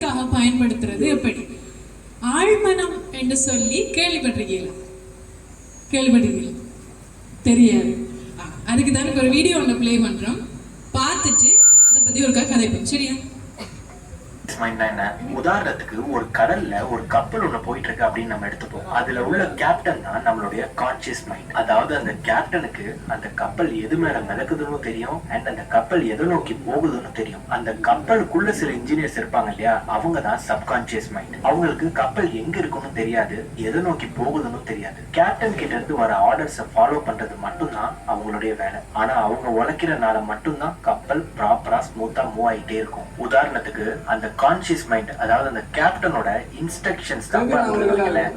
பயன்படுத்துறது எப்படி? ஆழ்மனம் என்று சொல்லி கேள்விப்பட்டிருக்கீங்களா? தெரியாது. அதுக்கு தான் ஒரு வீடியோ ஒன்று ப்ளே பண்றோம், பார்த்துட்டு அதை பத்தி ஒரு கதைப்போம். சரியா? உதாரணத்துக்கு ஒரு கடல்ல ஒரு கப்பல் ஒண்ணு போயிட்டு இருக்கு அப்படின்னு நம்ம எடுத்துப்போம். அதுல உள்ள கேப்டன் தான் நம்மளுடைய கான்சியஸ் மைண்ட். அதாவது அந்த கேப்டனுக்கு அந்த கப்பல் எது மேல மிதக்குதுன்னு தெரியும், அண்ட் அந்த கப்பல் எதை நோக்கி போகுதுன்னு தெரியும். அந்த கப்பலுக்குள்ள சில இன்ஜினியர்ஸ் இருப்பாங்க இல்லையா, அவங்க தான் சப்கான்சியஸ் மைண்ட். அவங்களுக்கு கப்பல் எங்க இருக்குன்னு தெரியாது, எதை நோக்கி போகுதுன்னு தெரியாது. கேப்டன் கிட்ட இருந்து வர ஆர்டர்ஸை ஃபாலோ பண்றது மட்டும்தான் அவங்களுடைய வேலை. ஆனா அவங்க உழைக்கிறனால மட்டும்தான் கப்பல் ப்ராப்பரா ஸ்மூத்தா மூவ் ஆகிட்டே இருக்கும். உதாரணத்துக்கு அந்த கான்சியஸ் மைண்ட், அதாவது அந்த கேப்டனோட இன்ஸ்ட்ரக்ஷன்ஸ்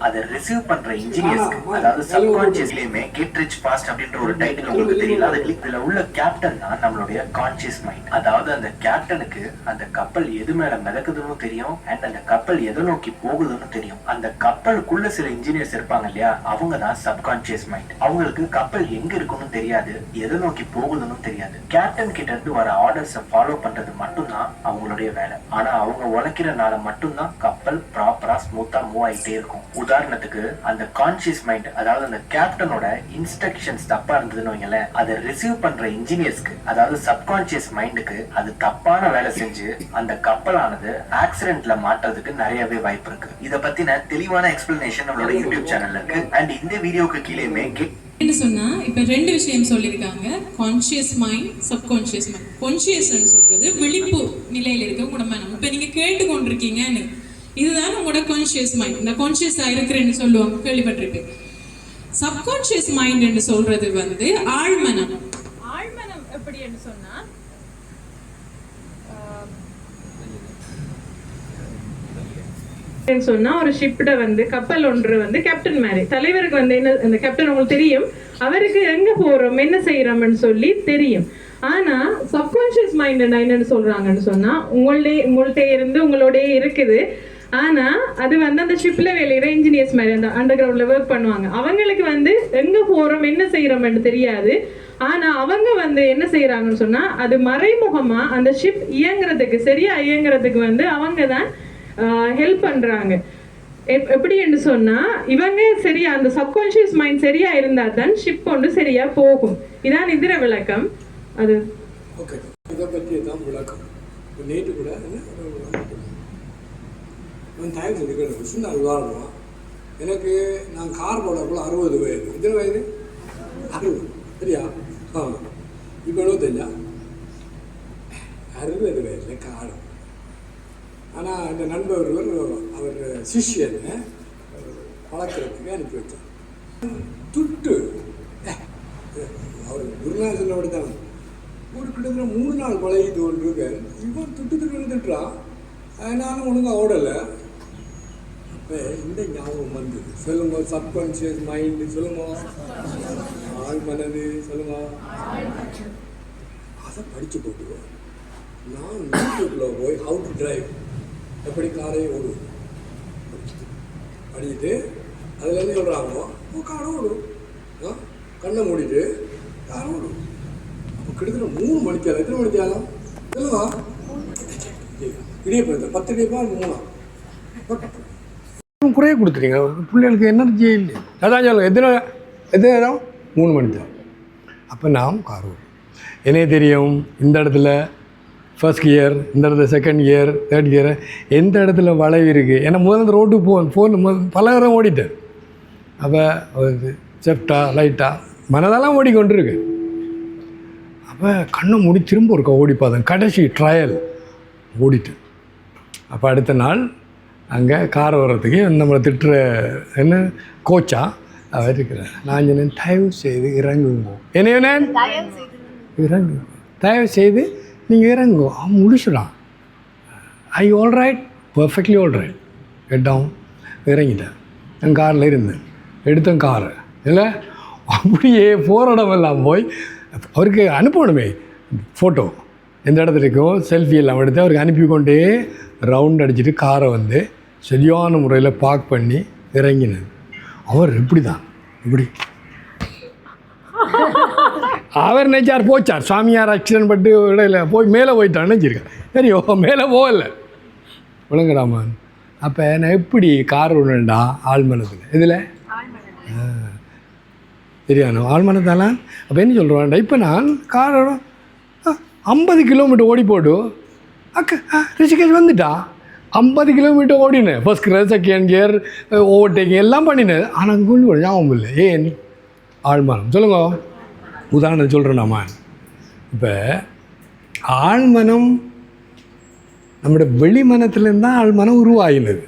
அதை ரிசீவ் பண்ற இன்ஜினியர்ஸ்க்கு, அதாவது சப்கான்சியஸ்லயுமே கெட் ரிச் ஃபாஸ்ட் அப்படின்ற ஒரு டைட்டில் உங்களுக்கு தெரியல, இதுல உள்ள கேப்டன் தான் நம்மளுடைய கான்சியஸ் மைண்ட். அதாவது அந்த கேப்டனுக்கு அந்த கப்பல் எது மேல மிதக்குதுன்னு தெரியும், அண்ட் அந்த கப்பல் எதை நோக்கி போகுதுன்னு தெரியும். அந்த கப்பலுக்குள்ள சில இன்ஜினியர்ஸ் இருப்பாங்க இல்லையா, அவங்க தான் சப்கான்சியஸ் மைண்ட். அவங்களுக்கு கப்பல் எங்க இருக்குன்னு தெரியாது, எதை நோக்கி போகுதுன்னு தெரியாது. கேப்டன் கிட்ட இருந்து வர ஆர்டர்ஸை ஃபாலோ பண்றது மட்டும்தான் அவங்களுடைய வேலை. ஆனா அவங்க உழைக்கிறனால மட்டும்தான் கப்பல் ப்ராப்பரா ஸ்மூத்தா மூவ் ஆகிட்டே இருக்கும். உதாரணத்துக்கு அந்த கான்சியஸ் மைண்ட், அதாவது அந்த கேப்டனோட இன்ஸ்ட்ரக்ஷன்ஸ் தப்பா இருந்ததுன்னு வைங்களேன், அதை ரிசீவ் பண்ற இன்ஜினியர்ஸ்க்கு, அதாவது சப்கான்சியஸ் மைண்டுக்கு அது தப்பான வேலை செஞ்சு அந்த கப்பலானது ஆக்சிடென்ட்ல மாட்டுறதுக்கு நிறையவே வாய்ப்பு இருக்கு. இத பத்தின தெளிவான எக்ஸ்பிளனேஷன் நம்மளோட யூடியூப் சேனல்ல இருக்கு. அண்ட் இந்த வீடியோக்கு கீழேயுமே சொன்னா இப்ப ரெண்டு விஷயம் சொல்லியிருக்காங்க, கான்சியஸ் மைண்ட், சப்கான்சியஸ் மைண்ட். கான்சியஸ்ன்னு சொல்றது விழிப்பு நிலையில இருக்க உங்களோட மனம். இப்ப நீங்க கேட்டுக்கொண்டிருக்கீங்கன்னு, இதுதான் உங்களோட கான்சியஸ் மைண்ட். இந்த கான்சியஸா இருக்கிறேன்னு சொல்லுவாங்க, கேள்விப்பட்டிருப்பேன். சப்கான்சியஸ் மைண்ட் என்று சொல்றது ஆழ்மனம். ஆழ்மனம் எப்படி என்று சொன்னா, சொன்னா ஒரு ஷிப்ட கப்பல் ஒன்று கேப்டன் மாதிரி தலைவருக்கு என்ன, அந்த கேப்டன் உங்களுக்கு தெரியும், அவருக்கு எங்க போறோம் என்ன செய்யறோம்னு சொல்லி தெரியும். ஆனா சப்கான்சியஸ் மைண்ட் என்னன்னு சொல்றாங்கன்னு சொன்னா, உங்கள்ட்ட இருந்து உங்களோட இருக்குது. ஆனா அது அந்த ஷிப்ல வேலையிற இன்ஜினியர்ஸ் மாதிரி அந்த அண்டர் கிரவுண்ட்ல ஒர்க் பண்ணுவாங்க. அவங்களுக்கு எங்க போறோம் என்ன செய்யறோம்னு தெரியாது. ஆனா அவங்க என்ன செய்யறாங்கன்னு சொன்னா, அது மறைமுகமா அந்த ஷிப் இயங்குறதுக்கு, சரியா இயங்குறதுக்கு அவங்க தான் ஹெல்ப் பண்றாங்க. எப்படி என்று சொன்னா, இவங்க சரியா அந்த சப்கான்சியஸ் மைண்ட் சரியா இருந்தா தான் ஷிப் கொண்டு சரியா போகும். இதான் இதர விளக்கம். அது ஓகே, இதை பற்றி தான் விளக்கம். நேற்று கூட தயவு செஞ்சுக்கணும், சின்ன உதாரணம். எனக்கு நான் கார் போடக்குள்ள 60 வயது, எத்தனை வயது? 60, சரியா? இப்போ 75, 60 வயதில் கார். ஆனால் இந்த நண்பர் அவர் சிஷியனை பழக்கிறதுக்கு அனுப்பி வச்சார். துட்டு அவர் குருநாதனோடு தான் ஒரு கிட்டத்தட்ட 3 நாள் பழகிட்டு கொண்டு இருக்கார். இவன் துட்டு திட்டுறான், அதனாலும் ஒழுங்காக ஓடலை. அப்போ இந்த ஞாபகம் வந்தது. சொல்லுங்க, சப்கான்சியஸ் மைண்டு சொல்லுங்க, ஆள் மனது சொல்லுங்க, அதை படித்து போட்டுருவோம். நான் யூடியூப்ல போய் ஹவு டு டிரைவ், எப்படி காரை ஓடும் படிச்சுட்டு அதில் என்ன சொல்கிறாங்களோ காரை ஓடும், கண்ணை மூடிட்டு காரை ஓடும். அப்போ கிட்டத்தட்ட 3 மணிக்காலம். எத்தனை மணிக்காலம் இல்லைவா? இடியப்பா 10 இடியப்பா 3 குறைய கொடுத்துட்டீங்க பிள்ளைகளுக்கு. எனர்ஜி இல்லை, அதான் சொல்லுங்க. எத்தனை நேரம்? 3 மணி தான். அப்போ நாம் கார் ஓடும். என்னே தெரியும், இந்த இடத்துல ஃபர்ஸ்ட் கியர், இந்த இடத்துல செகண்ட் கியர், தேர்ட் கியர், எந்த இடத்துல வளைவு இருக்குது. ஏன்னா முதல்ல ரோட்டுக்கு ஃபோன் பல நேரம் ஓடிட்டேன். அப்போ செஃப்டாக லைட்டாக மனதெல்லாம் ஓடிக்கொண்டிருக்கு. அப்போ கண்ணை மூடி திரும்ப ஒருக்கா ஓடி பார்த்தேன். கடைசி ட்ரையல் ஓடிட்டேன். அப்போ அடுத்த நாள் அங்கே கார் வர்றதுக்கு நம்மளை திட்டுற என்ன கோச்சா அவர் இருக்கிறேன். நான் சொன்னேன், தயவு செய்து இறங்குங்க. என்ன இறங்கு, தயவு செய்து நீங்கள் இறங்கோ. அவன் முடிச்சுடான். I all right, perfectly all right. கேட்டான், இறங்கிட்டேன். என் காரில் இருந்தேன், எடுத்தேன் காரை. இல்லை அப்படியே போகிற இடமெல்லாம் போய் அவருக்கு அனுப்பணுமே ஃபோட்டோ, எந்த இடத்துல இருக்கோ செல்ஃபி எல்லாம் எடுத்து அவருக்கு அனுப்பி கொண்டே ரவுண்ட் அடிச்சுட்டு காரை சரியான முறையில் பார்க் பண்ணி இறங்கினது. அவர் இப்படி தான், இப்படி அவர் நினைச்சார் போச்சார், சாமியார் ஆக்சிடென்ட் பட்டு இடையில போய் மேலே போயிட்டான்னு நினச்சிருக்கார். சரியோ, மேலே போகலை. விளங்குறாமான். அப்போ நான் எப்படி கார் விடணுண்டா ஆழ்மனத்தில் இதில் தெரியானோ ஆழ்மனத்தாலாம். அப்போ என்ன சொல்கிறேன்டா, இப்போ நான் காரோட 50 கிலோமீட்டர் ஓடி போட்டு ரிஷிகேஷ் வந்துட்டா. 50 கிலோமீட்டர் ஓடினேன், first gear second gear overtaking எல்லாம் பண்ணினேன். ஆனால் அங்கே கொஞ்சம் ஞாபகம் இல்லை. ஏன் ஆழ்மனம் சொல்லுங்க. உதாரணம் சொல்கிறேன்னாமா, இப்போ ஆழ்மனம் நம்மளோட வெளிமனத்துலேருந்து தான் ஆழ்மனம் உருவாகினது.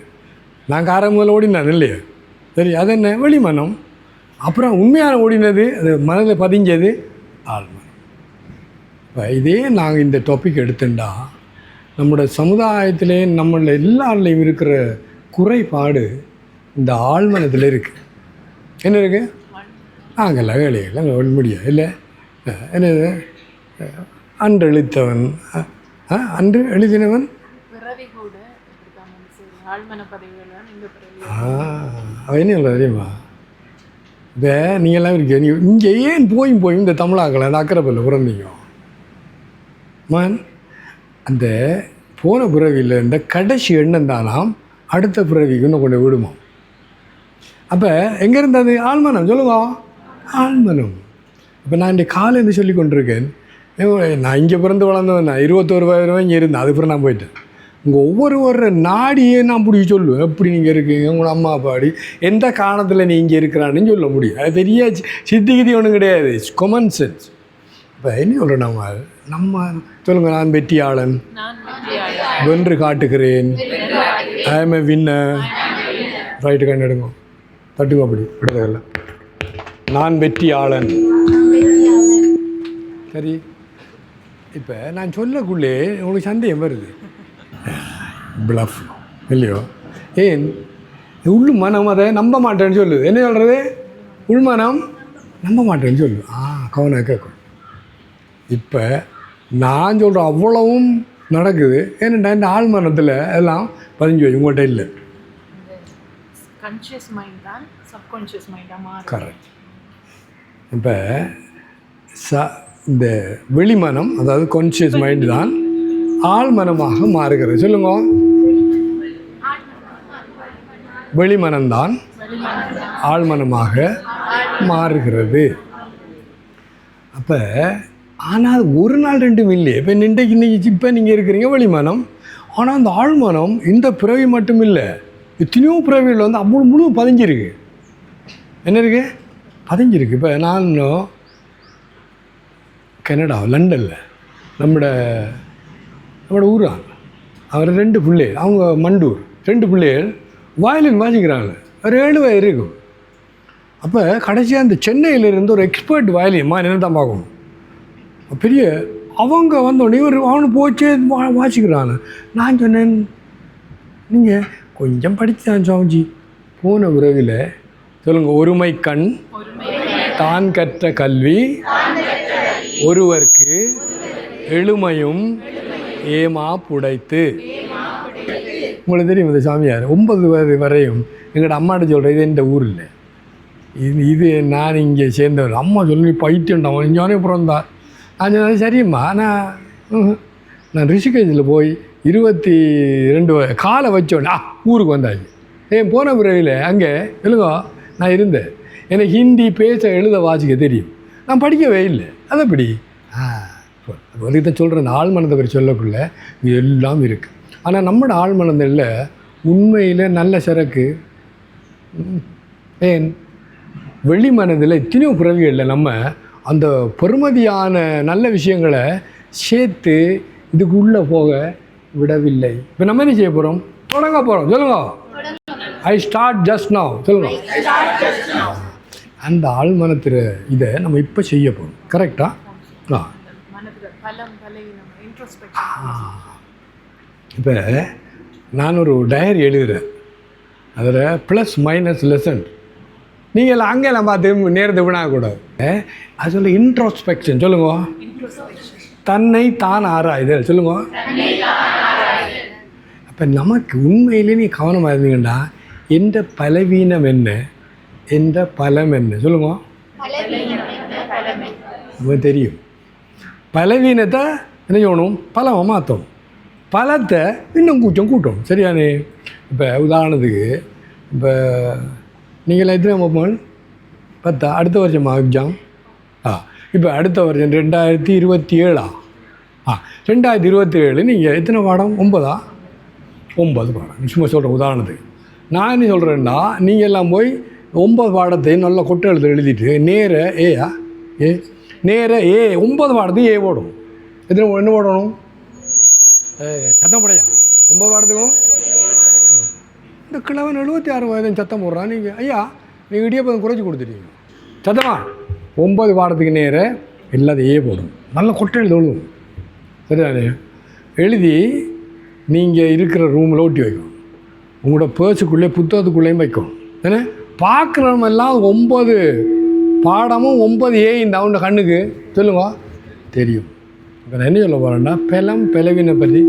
நான் காரை முதல்ல ஓடினேன் இல்லையா, சரி, அது என்ன வெளிமனம். அப்புறம் உண்மையான ஓடினது அது மனதில் பதிஞ்சது ஆழ்மனம். இப்போ இதே நாங்கள் இந்த டாபிக் எடுத்துட்டா நம்மளோட சமுதாயத்திலே நம்மள எல்லாருலேயும் இருக்கிற குறைபாடு இந்த ஆழ்மனத்தில் இருக்குது. என்ன இருக்குது? நாங்கள்லாம் வேலைகள்லாம் முடியாது இல்லை. என்னது அன்று எழுத்தவன் அன்று எழுதினவன் அவன் என்ன சொல்ல தெரியுமா? இப்போ நீங்கள்லாம் இருக்க நீ இங்கே ஏன் போய் இந்த தமிழாக்களை அந்த அக்கறைப்பில் பிறந்தீங்க மான். அந்த போன பிறவியில் இந்த கடைசி எண்ணம் தானாம் அடுத்த பிறவிக்கு இன்னும் கொண்டு விடுமா. அப்போ எங்கே இருந்தது? ஆழ்மனம் சொல்லுங்க, ஆழ்மனம். இப்போ நான் இந்த காலையில் சொல்லி கொண்டிருக்கேன். நான் இங்கே பிறந்து வளர்ந்தவன், நான் 21 வயது இங்கே இருந்தேன். அதுக்கப்புறம் நான் போயிட்டேன். உங்கள் ஒவ்வொரு நாடியே நான் பிடிச்சி சொல்லுவேன். எப்படி நீங்கள் இருக்கீங்க, உங்களோட அம்மா அப்பாடி எந்த காரணத்தில் நீ இங்கே இருக்கிறான்னு சொல்ல முடியும். அது பெரிய சித்திகிதி ஒன்றும் கிடையாது, காமன் சென்ஸ். இப்போ என்ன சொல்கிறேன், நம்ம சொல்லுங்கள். நான் வெற்றியாளன், வென்று காட்டுகிறேன், I am a winner. Right கண்ணு எடுங்க, தட்டுங்க, அப்படி விடுதல. நான் வெற்றியாளன். சரி, இப்போ நான் சொல்லக்குள்ளே உங்களுக்கு சந்தேகம் வருது. பிளஃப் இல்லையோ? ஏன் உள் மனம் அதை நம்ப மாட்டேன்னு சொல்லுது. என்ன சொல்கிறது? உள்மனம் நம்ப மாட்டேன்னு சொல்லு. கவனம் கேட்கும். இப்போ நான் சொல்கிறேன் அவ்வளவும் நடக்குது. ஏன்னா இந்த ஆழ்மனத்தில் எல்லாம் பதிஞ்சு வை, உங்கள்கிட்ட இல்லை. கரெக்ட். இப்போ இந்த வெளிமனம், அதாவது கான்ஷியஸ் மைண்டு தான் ஆழ்மனமாக மாறுகிறது. சொல்லுங்க, வெளிமனம்தான் ஆழ்மனமாக மாறுகிறது. அப்போ ஆனால் ஒரு நாள் ரெண்டும் இல்லையே. இப்போ இன்றைக்கு இப்போ நீங்கள் இருக்கிறீங்க வெளிமனம். ஆனால் அந்த ஆழ்மனம் இந்த பிறவி மட்டும் இல்லை, எத்தனையோ பிறவியில் வந்து அவ்வளோ முழு பதிஞ்சிருக்கு. என்ன இருக்குது? பதிஞ்சிருக்கு. இப்போ நான் கனடா லண்டனில் நம்மளோட ஊரா அவர் 2 பிள்ளைகள், அவங்க மண்டூர் 2 பிள்ளைகள் வயலின் வாசிக்கிறாங்க. ஒரு 7 வயது இருக்கும். அப்போ கடைசியாக அந்த சென்னையிலேருந்து ஒரு எக்ஸ்பர்ட் வயலின் என்ன தான் பார்க்கணும் பெரிய அவங்க வந்தோடனே இவர் அவனு போச்சே வாசிக்கிறாங்க. நான் சொன்னேன், நீங்கள் கொஞ்சம் படித்தான் சாமிஜி. போன உறவில் சொல்லுங்கள், ஒருமை கண் தான் கற்ற கல்வி ஒருவருக்கு எழுமையும் ஏமா புடைத்து. உங்களுக்கு தெரியும் இந்த சாமியார் 9 வயது வரையும் எங்களோட அம்மாட்ட சொல்கிறேன், இது இந்த ஊர் இல்லை, இது நான் இங்கே சேர்ந்தவர். அம்மா சொல்லி பைத்தியண்டான் இங்கே பிறந்தார். நான் சொன்னேன், சரிம்மா. நான் ரிஷிகேஷில் போய் 22 காலை வச்சோன்னே ஊருக்கு வந்தாச்சு. போன பிறவியில் அங்கே எழுங்க நான் இருந்தேன். எனக்கு ஹிந்தி பேச எழுத வாசிக்க தெரியும், நான் படிக்கவே இல்லை. அது எப்படி? அதுக்கு தான் சொல்கிறேன், இந்த ஆழ்மனத்தை பற்றி சொல்லக்குள்ள இது எல்லாம் இருக்குது. ஆனால் நம்மளோட ஆழ்மனதில் உண்மையில் நல்ல சரக்கு ஏன் வெளிமனதில் எத்தனையோ பிறவிகளில் நம்ம அந்த பெருமதியான நல்ல விஷயங்களை சேர்த்து இதுக்குள்ளே போக விடவில்லை. இப்போ நம்ம என்ன செய்ய போகிறோம்? தொடங்க போகிறோம். சொல்லுங்க, ஐ ஸ்டார்ட் ஜஸ்ட் நவ். சொல்லுங்க, அந்த ஆழ்மனத்தில் இதை நம்ம இப்போ செய்ய போகிறோம். கரெக்டா? இப்போ நான் ஒரு டைரி எழுதுகிறேன், அதில் ப்ளஸ் மைனஸ் லெசன். நீங்கள் அங்கெல்லாம் பார்த்து நேரத்தை விடாக்கூடாது. அது சொல்ல இன்ட்ரோஸ்பெக்ஷன். சொல்லுங்க, தன்னை தான் ஆராய்தல். சொல்லுங்க. அப்போ நமக்கு உண்மையிலே நீ கவனமாக இருந்தீங்கன்னா எந்த பலவீனம் என்ன, எந்த பலம் என்ன? சொல்லுங்க. நமக்கு தெரியும். பலவீனத்தை என்ன செய்யணும்? பலமாக மாற்றணும். பலத்தை இன்னும் கொஞ்சம் கூட்டணும். சரியானே? இப்போ உதாரணத்துக்கு இப்போ நீங்கள் எத்தனை மொபைல் 10 அடுத்த வருஷமா எக்ஸாம்? இப்போ அடுத்த வருஷம் 2027 2027 நீங்கள் எத்தனை பாடம்? 9 பாடம். சும்மா சொல்கிறேன் உதாரணத்துக்கு. நான் என்ன சொல்கிறேன்னா, நீங்கள் எல்லாம் போய் 9 பாடத்தையும் நல்லா கொட்டை எழுதிட்டு நேர நேர 9 பாடத்தையும் போடும். என்ன போடணும்? சத்தம் போடையா 9 பாடத்துக்கும்? இந்த கிழவன் 76 வயதும் சத்தம் போடுறான். நீங்கள் ஐயா நீங்கள் இடியப்பதம் குறைச்சி கொடுத்துட்டீங்க. சத்தமா 9 பாடத்துக்கு நேர எல்லாத்தையும் போடும். நல்லா கொட்டை எழுதணும். சரிதானே? எழுதி நீங்கள் இருக்கிற ரூமில் ஒட்டி வைக்கணும். உங்களோட பர்ஸுக்குள்ளே புத்தகத்துக்குள்ளேயும் வைக்கும். ஏன்னா பார்க்குறவமெல்லாம் 9 பாடமும் 9 இந்த அவனோட கண்ணுக்கு சொல்லுங்க தெரியும். இப்போ நான் என்ன சொல்ல போகிறேன்னா, பிளவினை பற்றி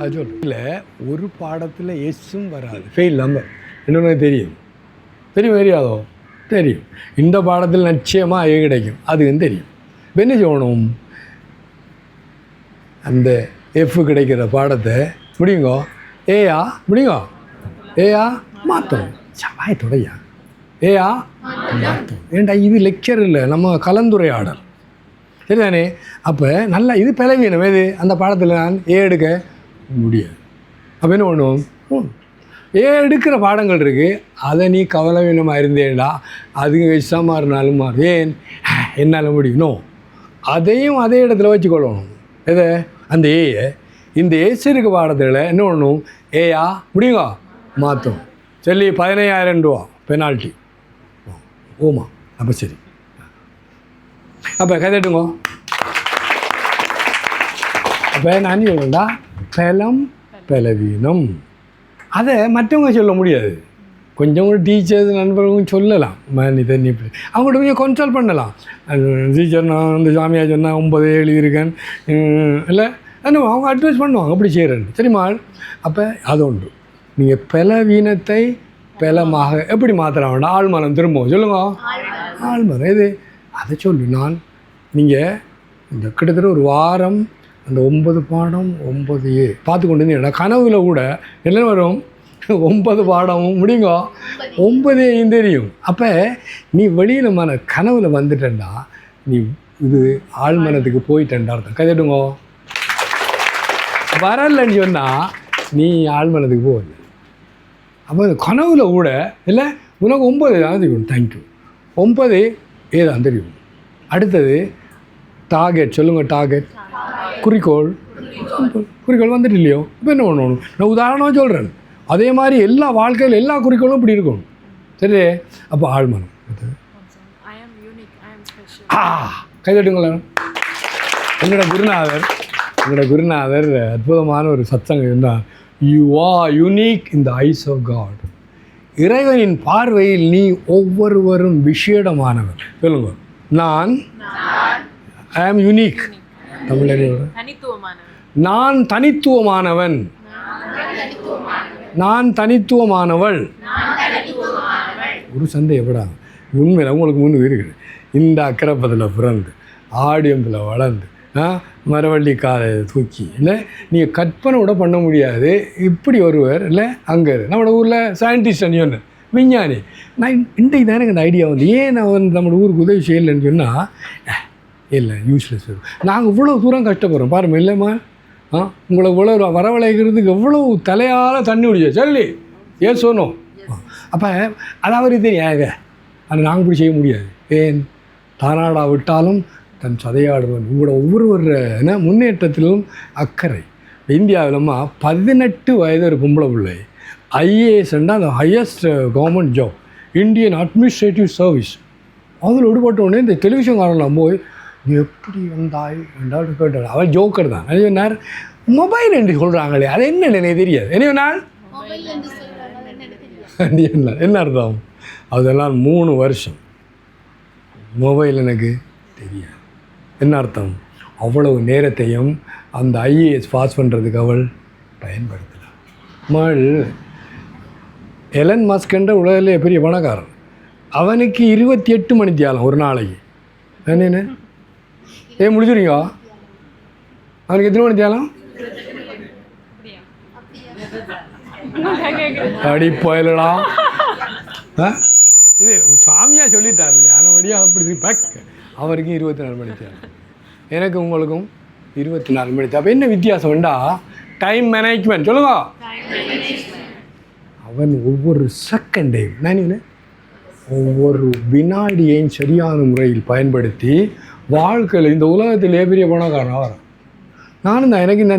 அது சொல்கிறேன். இல்லை ஒரு பாடத்தில் எஸ்ஸும் வராது, ஃபெயில் நம்பர். என்னென்னு தெரியும் தெரியாதோ? தெரியும். இந்த பாடத்தில் நிச்சயமாக கிடைக்கும், அதுவும் தெரியும். இப்போ என்ன செய்யணும்? அந்த எஃப் கிடைக்கிற பாடத்தை முடியுங்க முடியுங்க மாற்றணும். சவாயத்தோடையா மாற்றணும். ஏண்டா இது லெக்சர் இல்லை, நம்ம கலந்துரையாடல். சரிதானே? அப்போ நல்லா இது பிளவீனம். எது? அந்த பாடத்தில் நான் எடுக்க முடியாது. அப்போ என்ன பண்ணுவோம்? எடுக்கிற பாடங்கள் இருக்குது, அதை நீ கவலைவீனமாக இருந்தேடா, அதுக்கு விஷமாக இருந்தாலும் மாறும். ஏன் என்னால் முடியும்? அதையும் அதே இடத்துல வச்சுக்கொள்ளணும். எதை? அந்த இந்த இருக்க பாடத்தில் என்ன பண்ணணும்? முடியுங்க மாற்றும். சொல்லி 15,000 ரூபா பெனால்ட்டி. ஓமா அப்போ சரி. அப்போ கதைட்டுங்க. அப்போ நான் சொல்லுண்டா பிளவீனம். அதை மற்றவங்க சொல்ல முடியாது. கொஞ்சம் கூட டீச்சர்ஸ் நண்பர்களும் சொல்லலாம். மனிதன் இப்படி அவங்கள்ட்ட கொஞ்சம் கன்சல்ட் பண்ணலாம். டீச்சர் நான் இந்த சாமியார் சொன்னால் 9 எழுதியிருக்கேன் இல்லை என்ன அவங்க அட்வைஸ் பண்ணுவாங்க அப்படி செய்கிறேன்னு. சரிம்மா? அப்போ அது உண்டு. நீங்கள் பிளவீனத்தை பிளமாக எப்படி மாத்திர வேண்டாம்? ஆழ்மனம் திரும்பவும் சொல்லுங்க. ஆழ்மனம் இது அதை சொல்லு. நான் நீங்கள் இந்த கிட்டத்தட்ட ஒரு வாரம் அந்த 9 பாடம் 9 பார்த்து கொண்டு இருந்தீங்கன்னா கனவுல கூட என்ன வரும்? 9 பாடமும் முடியுங்க 9 தெரியும். அப்போ நீ வெளியில் கனவுல வந்துட்டேன்டா, நீ இது ஆழ்மனத்துக்கு போயிட்டேன்டா அர்த்தம். கதைட்டுங்க. வரலன்னு சொன்னால் நீ ஆழ்மனத்துக்கு போகல. அப்போ கனவுல கூட இல்லை உனக்கு 9 தான் தெரியும். தேங்க்யூ. 9 தான் தெரியும். அடுத்தது டார்கெட் சொல்லுங்க. டார்கெட் குறிக்கோள் வந்துட்டு இல்லையோ? இப்போ என்ன பண்ணணும்? நான் உதாரணமாக சொல்கிறேன். அதே மாதிரி எல்லா வாழ்க்கையில் எல்லா குறிக்கோளும் இப்படி இருக்கணும். சரி? அப்போ ஆழ்மனம் கைதட்டுங்களேன். என்னோட குருநாதர் அற்புதமான ஒரு சத்சங்கம் இருந்தார். You are unique in the eyes of god. இறைவனின் பார்வையில் நீ ஒவ்வொருவரும் விசேடமானவர். சொல்லுங்க. ஐ ஆம் யூனிக். தமிழ் நான் தனித்துவமானவன். நான் தனித்துவமானவள். ஒரு சந்தேகப்படா உண்மையில் உங்களுக்கு முன்னு இருக்குது. இந்த அக்கரப்பத்தில் பிறந்து ஆடியம்பில் வளர்ந்து மரவள்ளி காலை தூக்கி இல்லை நீங்கள் கற்பனை கூட பண்ண முடியாது. இப்படி ஒருவர் இல்லை அங்கே நம்மளோட ஊரில் சயின்டிஸ்ட் ஒன்று விஞ்ஞானி. நான் இன்றைக்கு தானே இந்த ஐடியா வந்து ஏன் நான் வந்து நம்ம ஊருக்கு உதவி செய்யலைன்னு சொன்னால் இல்லை யூஸ்லெஸ். நாங்கள் இவ்வளோ தூரம் கஷ்டப்படுறோம் பாருங்கள். இல்லைம்மா உங்களை இவ்வளோ வரவழைக்கிறதுக்கு எவ்வளோ தலையால் தண்ணி குடிச்சா சொல்லி ஏன் சொன்னோம். அப்போ அதாவது தெரியாது. ஆனால் நாங்கள் இப்படி செய்ய முடியாது. ஏன் தானாடா விட்டாலும் தன் சதையாடுவன். உங்களோட ஒவ்வொருவர் முன்னேற்றத்திலும் அக்கறை. இந்தியாவிலம்மா 18 வயது ஒரு பொம்பளை பிள்ளை ஐஏஎஸ்ன்னா அந்த highest government job Indian administrative service அதில் விடுபட்டோடனே இந்த டெலிவிஷன்காரெல்லாம் போய் எப்படி வந்தாய் ரெண்டாவது கேட்டார். அவள் ஜோக்கர் தான். அது சொன்னார் மொபைல் என்று சொல்கிறாங்களே அது என்ன தெரியாது. என்ன சொன்னால் என்ன அர்த்தம்? அதெல்லாம் 3 வருஷம் மொபைல் எனக்கு தெரியாது. என்ன அர்த்தம்? அவ்வளவு நேரத்தையும் அந்த ஐஏஎஸ் பாஸ் பண்ணுறதுக்கு அவள் பயன்படுத்தலாம். மள் எலன் மஸ்கன்ற உலகிலே பெரிய பணக்காரன். அவனுக்கு 28 மணி தியாலம் ஒரு நாளைக்கு. என்ன முடிச்சுருங்க? அவனுக்கு எத்தனை மணி தியாலம்? அடி போயிடலாம். இது சாமியாக சொல்லிட்டார் இல்லையா, ஆனபடியாக அப்படி பேக். அவருக்கும் 24 மணி தேவை, எனக்கு உங்களுக்கும் 24 மணி தேவை. அப்போ என்ன வித்தியாசம் வேண்டா? Time management. சொல்லுங்க. அவன் ஒவ்வொரு செகண்டையும் ஒவ்வொரு வினாடியையும் சரியான முறையில் பயன்படுத்தி வாழ்க்கையில் இந்த உலகத்திலே பெரிய பணக்காரன் வரான். நானும் தான். எனக்கு இந்த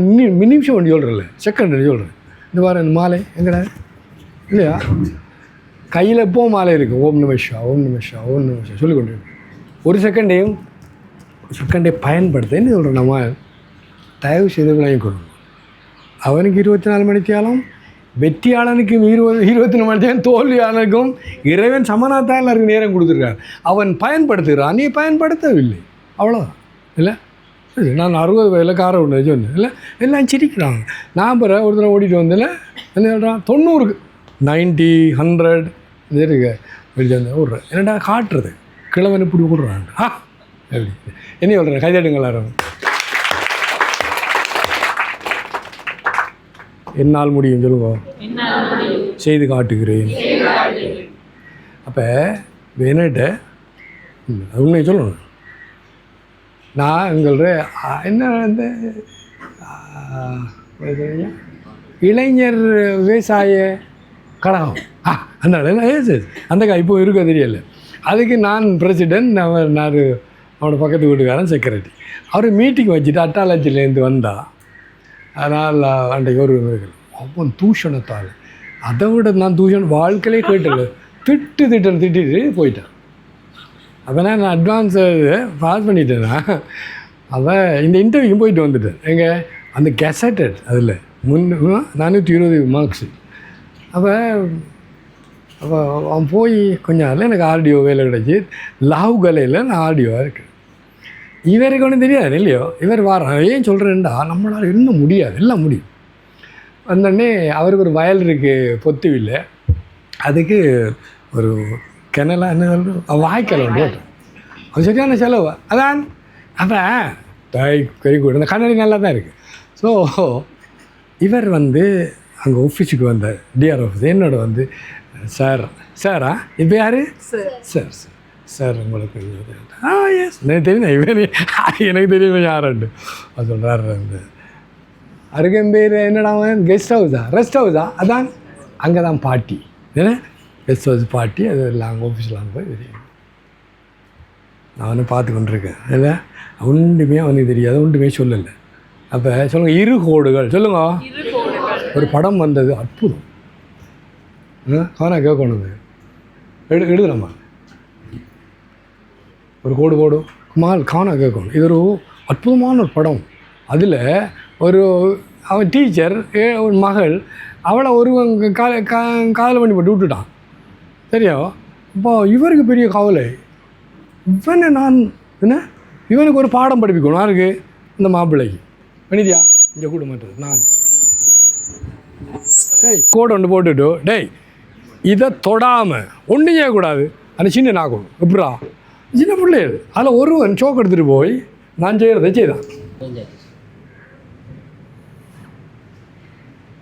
நிமிஷம் ஒன்று சொல்கிறேன்ல, செகண்ட் சொல்கிறேன். இந்த வாரம் இந்த மாலை எங்கடா இல்லையா, கையில் எப்போ மாலை இருக்குது. ஓம் நிமிஷம் ஓம் நிமிஷம் ஓம் நிமிஷம் சொல்லிக்கொண்டு ஒரு செகண்டையும் பயன்படுத்த என்ன சொல்கிறேன், நம்ம தயவு செய்து விளங்கி கொள்ளணும். அவனுக்கு 24 மணி தேலம், வெற்றியாளனுக்கும் 24 மணி தேலம், தோல்வியாளனுக்கும் இறைவன் சமனாத்தான் எல்லாருக்கும் நேரம் கொடுத்துருக்கார். அவன் பயன்படுத்துகிறான், நீ பயன்படுத்தவில்லை, அவ்வளோதான். இல்லை நான் 60 வயதில் காரை ஒன்று சொன்னேன் இல்லை, எல்லாம் சிரிக்கிறாங்க. நான் பிற ஒரு தடவை ஓடிட்டு வந்தேன். என்ன சொல்கிறான், 90 90 100 இது இருக்கு வெளியே வந்து விட்றேன். என்னடா காட்டுறது, கிழவன் இப்படி விட்றான். எப்படி என்ன சொல்கிறேன், கைதட்டுங்க எல்லாரும். என்னால் முடியும் சொல்லுங்க, செய்து காட்டுகிறேன். அப்போ வேணுட்ட உண்மையை சொல்லணும். நான் எங்களோட என்ன வந்து இளைஞர் விவசாய கழகம் அந்த இப்போ இருக்க தெரியல. அதுக்கு நான் பிரசிடென்ட், நான் அவனோட பக்கத்து வீட்டுக்காரன் செக்ரட்டரி. அவர் மீட்டிங் வச்சுட்டு அட்டாலஜிலேருந்து வந்தால், அதனால் அன்றைக்கு ஒரு அவன் தூஷணத்தால், அதை விட நான் தூஷணம் வாழ்க்கையிலே கேட்டல, திட்டிட்டு போயிட்டான். அப்போ நான் அட்வான்ஸு பாஸ் பண்ணிட்டேன்னா, அவன் இந்த இன்டர்வியூக்கும் போயிட்டு வந்துட்டேன். எங்கள் அந்த கெசட்டட் அதில் 420 மார்க்ஸு. அப்போ அவன் போய் கொஞ்சம் அதில் எனக்கு ஆர்டிஓ வேலை கிடச்சி. லாவ் கலையில் நான் ஆர்டிஓவாக இருக்கேன். இவருக்கு ஒன்றும் தெரியாது இல்லையோ, இவர் வாரம் ஏன் சொல்கிறேன்டா, நம்மளால் இன்னும் முடியாது, எல்லாம் முடியும். வந்தோடனே அவருக்கு ஒரு வயல் இருக்குது பொத்துவில், அதுக்கு ஒரு கிணலாம் என்ன சொல்கிறோம், வாய்க்கால் ஒன்று ஓட்டும். அது சரியான செலவு. அதான் அப்போ வெரி குட், அந்த கண்ணாடி நல்லா தான் இருக்குது. ஸோ இவர் வந்து அங்கே ஆஃபீஸுக்கு வந்தார், டிஆர் ஆஃபீஸ். என்னோட வந்து சாரா இப்போ யார் சார் உங்களுக்கு எஸ் எனக்கு தெரியும், இவன் எனக்கு தெரியும் யாருண்டு. அது சொல்கிறார், அந்த அருகன் பேர் என்னடா கெஸ்ட் ஹவுஸா ரெஸ்ட் ஹவுஸா, அதான் அங்கே தான் பாட்டி, ஏன்னா கெஸ்ட் ஹவுஸ் பாட்டி. அது எல்லாம் அங்கே ஆஃபீஸில் அங்கே போய் தெரியும். நான் வந்து பார்த்து கொண்டிருக்கேன். இல்லை ஒன்றுமே அவனுக்கு தெரியாது, ஒன்றுமே சொல்லலை. அப்போ சொல்லுங்கள், 2 கோடுகள் சொல்லுங்க. ஒரு படம் வந்தது, அற்புதம். காணா கேட்கணுங்க, எழுதுனம்மா ஒரு கோடு போடும் காணா கேட்கணும். இது ஒரு அற்புதமான ஒரு படம். அதில் அவன் டீச்சர், ஒரு மகள், அவளை ஒருவன் காதல் பண்ணி போட்டு விட்டுட்டான். சரியா? இப்போ இவருக்கு பெரிய கவலை, இவனை நான் இவனுக்கு ஒரு பாடம் படிப்பிக்கணும். யாருக்கு? இந்த மாப்பிள்ளைக்கு. பண்ணிதியா இங்கே கூட மாட்டேன் நான். கோடை ஒன்று போட்டுட்டு, டேய் இதை தொடாமல் ஒன்றும் செய்யக்கூடாது. அந்த சின்ன நாக்கும் எப்படா சின்ன பிள்ளைகள், அதில் ஒருவன் சோக்கு எடுத்துகிட்டு போய் நான் செய்கிறத செய்தான்.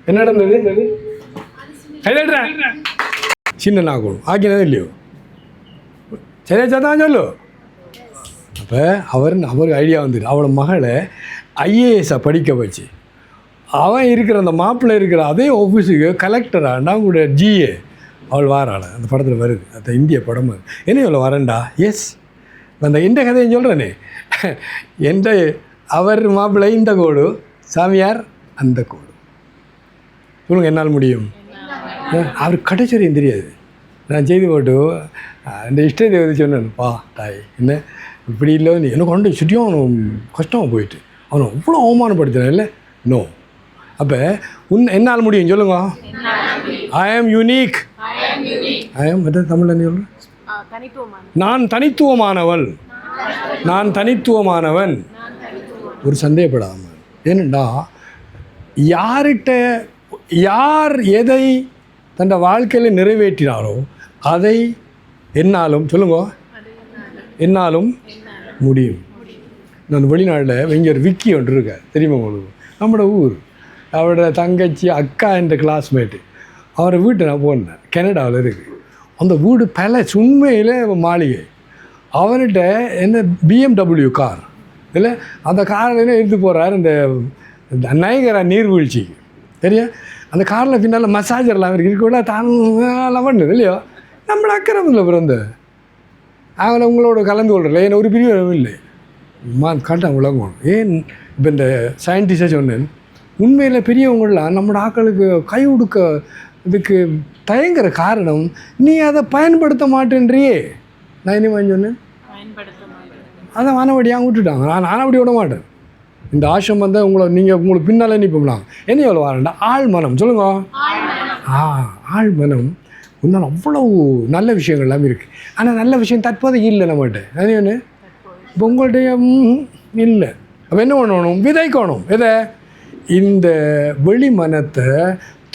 என்ன நடந்தது? சின்ன நாக்கும் ஆக்கினது இல்லையோ, சரியா தான் சொல்லு. அப்போ அவருக்கு ஐடியா வந்துட்டு அவளை மகளை ஐஏஎஸ்ஸை படிக்க வச்சு, அவன் இருக்கிற அந்த மாப்பிள்ளை இருக்கிற அதே ஆஃபீஸுக்கு கலெக்டராக நான் கூட ஜிஏ அவள் வாராள். அந்த படத்தில் வருது, அந்த இந்திய படம். என்ன இவ்வளோ வரேன்டா? எஸ், அந்த இந்த கதையை சொல்கிறேனே, எந்த அவர் மாப்பிள்ளை இந்த கோடு, சாமியார் அந்த கோடு. சொல்லுங்கள், என்னால் முடியும். அவருக்கு கடைச்சரியும் தெரியாது. நான் செய்து போட்டு இந்த இஷ்ட தேவதை சொன்னேன், பா தாய் என்ன இப்படி இல்லை, நீ எனக்கு கொண்டு சுற்றியும் அவனும் கஷ்டமாக போயிட்டு அவனை அவ்வளோ அவமானப்படுத்தினேன் இல்லை. நோ, அப்போ என்னால் முடியும் சொல்லுங்க. ஐ ஆம் யூனிக். ஐ ஆம் தமிழ் என்ன சொல்கிறேன்? நான் தனித்துவமானவள், நான் தனித்துவமானவன். ஒரு சந்தேகப்படாமல். ஏனெண்டா யார் எதை தன் வாழ்க்கையில் நிறைவேற்றினாரோ அதை என்னாலும் சொல்லுங்க, என்னாலும் முடியும். நான் வெளிநாட்டில் இங்கே ஒரு விக்கி ஒன்று இருக்க தெரியுமா உங்களுக்கு? நம்மளோட ஊர், அவரோட தங்கச்சி அக்கா என்ற கிளாஸ்மேட்டு. அவரை வீட்டை நான் போனேன், கனடாவில் இருக்குது. அந்த வீடு பேலஸ், உண்மையில் மாளிகை. அவன்கிட்ட என்ன BMW கார் இல்லை, அந்த காரில் எடுத்து போகிறார் இந்த நயகரா நீர்வீழ்ச்சிக்கு தெரியும். அந்த காரில் பின்னால் மசாஜர்லாம் அவருக்கு இருக்கக்கூட தான் பண்ணுது இல்லையோ. நம்மளை அக்கறமில்ல பிறந்த அவங்கள உங்களோட கலந்து கொள்றல ஏன்னா ஒரு பிரிவு இல்லை காட்டாங்க உலகம். ஏன் இப்போ இந்த சயின்டிஸ்டாக சொன்னேன், உண்மையில் பெரியவங்களாம் நம்மளோட ஆக்களுக்கு கை கொடுக்க இதுக்கு தயங்குற காரணம் நீ அதை பயன்படுத்த மாட்டேன்றியே. நான் இனிமே சொன்னேன் அதை வானவடியாக விட்டுட்டாங்க. நான் அப்படி விட மாட்டேன். இந்த ஆசிரம் வந்தால் உங்களுக்கு பின்னால் நிற்போம்லாம் என்ன எவ்வளோ வரேன்டா ஆழ்மனம் சொல்லுங்க. ஆழ்மனம் இன்னும் அவ்வளோ நல்ல விஷயங்கள் எல்லாமே இருக்குது. ஆனால் நல்ல விஷயம் தற்போதைக்கு இல்லை நம்மகிட்ட. அது ஒன்று இப்போ உங்கள்கிட்ட இல்லை. அப்போ என்ன பண்ணணும், விதைக்கணும். எதை, இந்த வெளி மனத்தை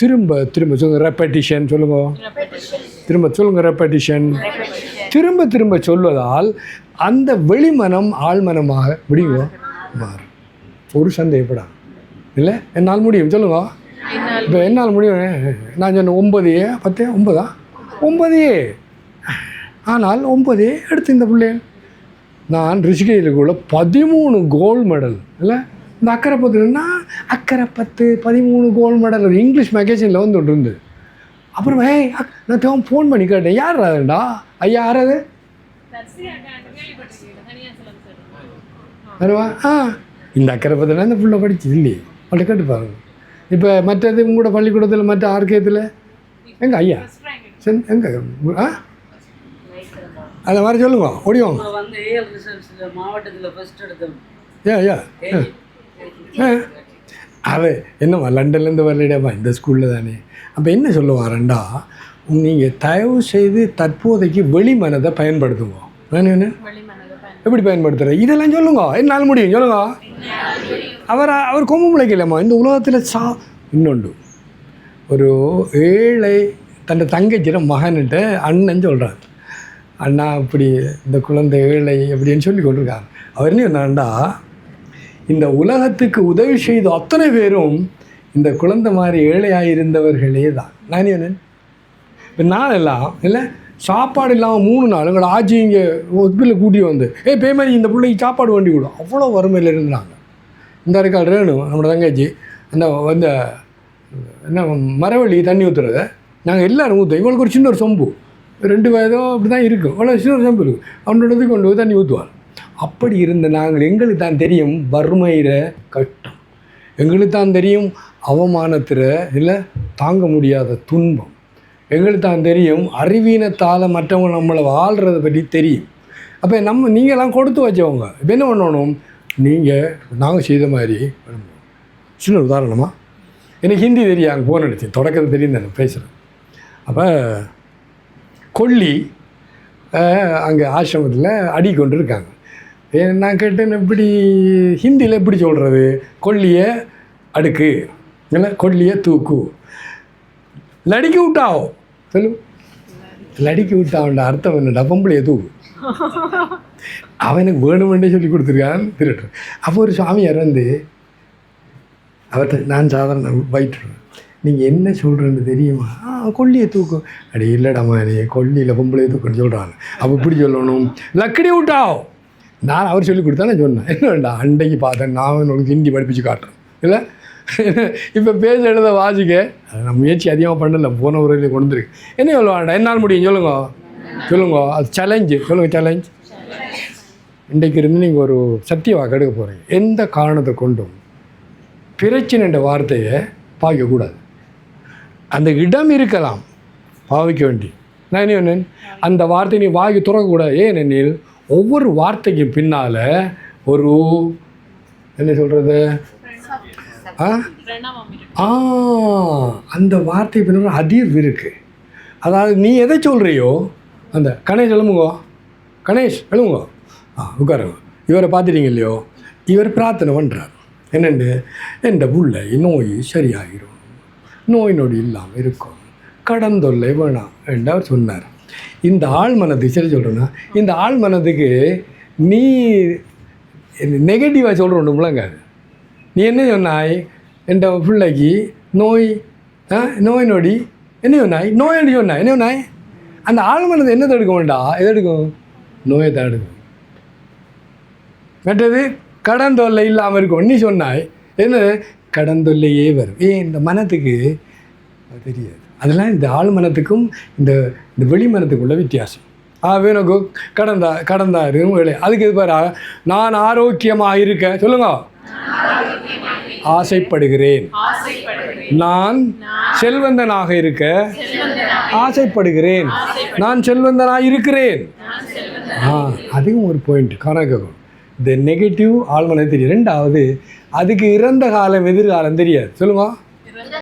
திரும்ப திரும்ப சொல்லுங்கள், ரெப்படிஷன் சொல்லுங்க, திரும்ப சொல்லுங்கள், ரெப்படிஷன், திரும்ப திரும்ப சொல்வதால் அந்த வெளிமனம் ஆழ்மனமாக முடியுங்க மாறும். ஒரு சந்தேகப்படா இல்லை, என்னால் முடியும் சொல்லுங்க. இப்போ என்னால் முடியும். நான் சொன்னேன் 9 10 9 ஆனால் 9 எடுத்து இந்த பிள்ளைங்க நான் ரிஷிகேஷுக்குள்ள 13 கோல்டு மெடல் இல்லை. இந்த அக்கறை 10ன்னா அக்கறை 10 13 கோல்டு மெடல் ஒரு இங்கிலீஷ் மேகசினில் வந்து ஒன்று இருந்தது. அப்புறம் நான் தேவை ஃபோன் பண்ணி கேட்டேன், யார் அதுண்டா ஐயா யாராவது வருவா. இந்த அக்கறை 10னா இந்த பிள்ளை படிச்சு இல்லையே அவள்கிட்ட கேட்டு பாருங்க. இப்போ மற்றது உங்களோட பள்ளிக்கூடத்தில் மற்ற ஆர்கேத்தில் எங்கே ஐயா எங்கே அந்த மாதிரி சொல்லுங்க ஓடிவாங்க. அது என்னம்மா லண்டன்லேருந்து வரலடாமா இந்த ஸ்கூலில் தானே. அப்போ என்ன சொல்லுவாரண்டா, நீங்கள் தயவு செய்து தற்போதைக்கு வெளி மனதை பயன்படுத்துங்க. என்ன எப்படி பயன்படுத்துகிற இதெல்லாம் சொல்லுங்க, என்னால் முடியும் சொல்லுங்க. அவர் கொம்பு முளைக்கலாமா இந்த உலகத்தில் இன்னொன்று. ஒரு ஏழை தன் தங்கச்சிட மகன்கிட்ட அண்ணன் சொல்கிறார், அண்ணா இப்படி இந்த குழந்தை ஏழை அப்படின்னு சொல்லி கொண்டிருக்காங்க. அவர் என்ன சொன்னாண்டா, இந்த உலகத்துக்கு உதவி செய்த அத்தனை பேரும் இந்த குழந்தை மாதிரி ஏழையாக இருந்தவர்களே தான். நான் என்ன இப்போ நான் எல்லாம் இல்லை சாப்பாடு இல்லாமல் 3 நாள் எங்களை ஆட்சி இங்கே ஹாஸ்பிட்டலில் கூட்டி வந்து பேமெண்ட் இந்த பிள்ளைக்கு சாப்பாடு வண்டி விடும் அவ்வளோ வறுமையில் இருந்தாங்க. இந்த இருக்கால் ரேணு நம்மளோட தங்கச்சி அந்த அந்த என்ன மரவள்ளி தண்ணி ஊற்றுறத நாங்கள் எல்லோரும் ஊற்றுவோம். இவங்களுக்கு ஒரு சின்ன ஒரு சொம்பு 2 வயதோ அப்படி தான் இருக்கும், அவ்வளோ சின்ன ஒரு சொம்பு இருக்கும், அவனோடது கொண்டு போய் தண்ணி ஊற்றுவார். அப்படி இருந்த நாங்கள் எங்களுக்கு தான் தெரியும் வறுமையிற கஷ்டம், எங்களுக்கு தான் தெரியும் அவமானத்தில் இல்லை தாங்க முடியாத துன்பம், எங்களுக்கு தான் தெரியும் அறிவீனத்தால் மற்றவங்க நம்மளை வாழ்கிறத பற்றி தெரியும். அப்போ நீங்கள்லாம் கொடுத்து வச்சவங்க இப்போ என்ன பண்ணணும், நாங்கள் செய்த மாதிரி சின்ன உதாரணமாக எனக்கு ஹிந்தி தெரியும், அங்கே ஃபோன் அடிச்சு தொடக்கத்தை தெரியும் நான் பேசுகிறேன். அப்போ கொல்லி அங்கே ஆசிரமத்தில் அடி கொண்டு இருக்காங்க. நான் கேட்டேன் எப்படி ஹிந்தியில் எப்படி சொல்கிறது, கொல்லியை அடுக்கு இல்லை கொல்லியை தூக்கு, லடிக்கி விட்டாவோ சொல்லு, லடிக்கி விட்டாவன்டா அர்த்தம் என்னடா பொம்பளையை தூக்கு. அவனுக்கு வேணுமென்றே சொல்லி கொடுத்துருக்கான் திருட்டு. அப்போ ஒரு சுவாமியார் வந்து அவர்கிட்ட நான் சாதாரண வயிற்றுருவேன், நீங்கள் என்ன சொல்கிறேன்னு தெரியுமா, கொல்லியை தூக்கும். அடி இல்லைடாமா நீ கொல்லியில் பொம்பளையை தூக்குன்னு சொல்கிறாங்க. அப்போ இப்படி சொல்லணும், லக்கடி விட்டாவோ. நான் அவர் சொல்லி கொடுத்தா நான் சொன்னேன், என்ன வேண்டாம் அண்டைக்கு பார்த்தேன் நான் உனக்கு ஹிந்தி படிப்பிச்சு காட்டுறேன் இல்லை. இப்போ பேச எழுத வாசிக்க நான் முயற்சி அதிகமாக பண்ணலை, போன உரையில் கொண்டு வந்துருக்கு. என்ன சொல்ல வேண்டாம், என்னால் முடியும் சொல்லுங்க அது சேலஞ்சு சொல்லுங்கள், சேலஞ்ச். இன்றைக்கு இருந்து நீங்கள் ஒரு சத்திய வாக்கு எடுக்க போகிறீங்க, எந்த காரணத்தை கொண்டும் பிரச்சனைன்ற வார்த்தையை பாவிக்கக்கூடாது. அந்த இடம் இருக்கலாம் பாவிக்க வேண்டி, நான் என்ன சொன்னேன் அந்த வார்த்தையை நீ வாங்கி துறக்கக்கூடாது. ஏனெனில் ஒவ்வொரு வார்த்தைக்கும் பின்னால் ஒரு என்ன சொல்கிறது அந்த வார்த்தை பின்னால் அதிர்வு இருக்குது. அதாவது நீ எதை சொல்கிறியோ அந்த கணேஷ் எழுமுங்கோ, கணேஷ் எழுமுங்கோ, உட்காருங்க. இவரை பார்த்துட்டீங்க இல்லையோ, இவர் பிரார்த்தனை பண்ணுறார் என்னென்னு, என் பிள்ளை நோய் சரியாகிடும், நோய் நொடி இல்லாமல் இருக்கும், கடந்தொல்லை வேணாம் என்று அவர் சொன்னார். இந்த ஆள் மனதுக்கு சரி சொல்கிறேன்னா, இந்த ஆள் மனதுக்கு நீ நெகட்டிவாக சொல்கிற ஒன்று முழங்காது. நீ என்ன சொன்னாய், என் பிள்ளைக்கு நோய் நொடி என்ன சொன்னாய்? நோய் சொன்னாய். என்ன சொன்னாய்? அந்த ஆழ்மனது என்ன தடுக்க வேண்டாம்? எதை எடுக்கும்? நோயை தான் எடுக்கும். மற்றது கடன் தொல்லை இல்லாமல் இருக்கும். நீ சொன்னாய் என்ன? கடன் தொல்லையே வரும். இந்த மனத்துக்கு தெரியாது. அதெல்லாம் இந்த ஆழ்மனத்துக்கும் இந்த இந்த வெளிமனத்துக்குள்ள வித்தியாசம். எனக்கு கடந்தாரு அதுக்கு இது பாரு, நான் ஆரோக்கியமாக இருக்க சொல்லுங்க, ஆசைப்படுகிறேன். நான் செல்வந்தனாக இருக்க ஆசைப்படுகிறேன். நான் செல்வந்தனாக இருக்கிறேன். அதுவும் ஒரு பாயிண்ட் கணக்கும். இந்த நெகட்டிவ் ஆழ்மனம் தெரியும். ரெண்டாவது, அதுக்கு இறந்த காலம் எதிர்காலம் தெரியாது. சொல்லுங்க.